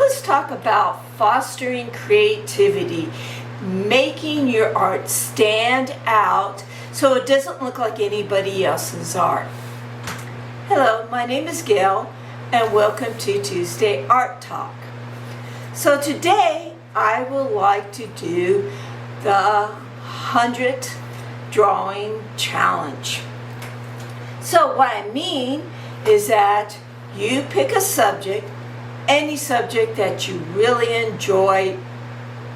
let's talk about fostering creativity, making your art stand out so it doesn't look like anybody else's art. Hello, my name is Gail and welcome to Tuesday Art Talk. So today I would like to do the 100 drawing challenge. So what I mean is that you pick a subject, any subject that you really enjoy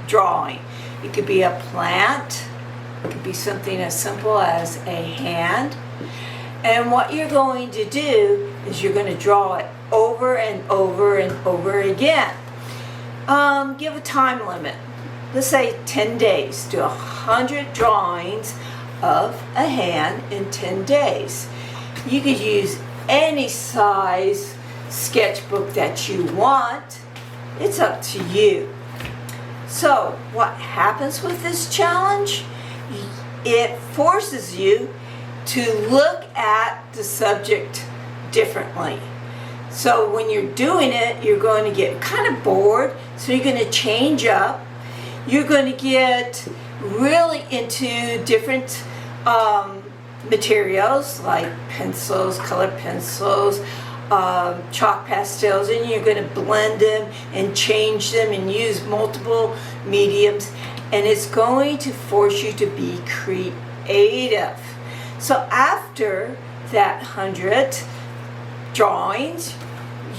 drawing. It could be a plant, it could be something as simple as a hand. And what you're going to do is you're going to draw it over and over and over again. Give a time limit. Let's say 10 days. Do 100 drawings of a hand in 10 days. You could use any size sketchbook that you want. It's up to you. So what happens with this challenge? It forces you to look at the subject differently. So when you're doing it, you're going to get kind of bored, so you're going to change up. You're going to get really into different materials like pencils, colored pencils, chalk pastels, and you're going to blend them and change them and use multiple mediums, and it's going to force you to be creative. So after that 100 drawings,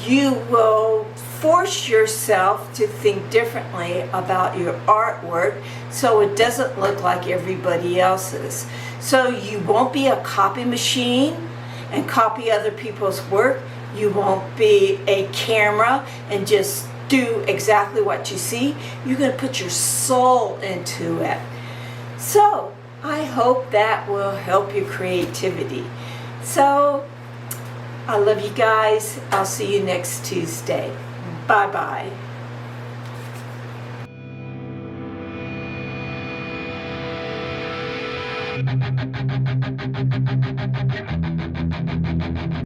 you will force yourself to think differently about your artwork so it doesn't look like everybody else's. So you won't be a copy machine and copy other people's work. You won't be a camera and just do exactly what you see. You're going to put your soul into it. So I hope that will help your creativity. So I love you guys. I'll see you next Tuesday. Bye-bye.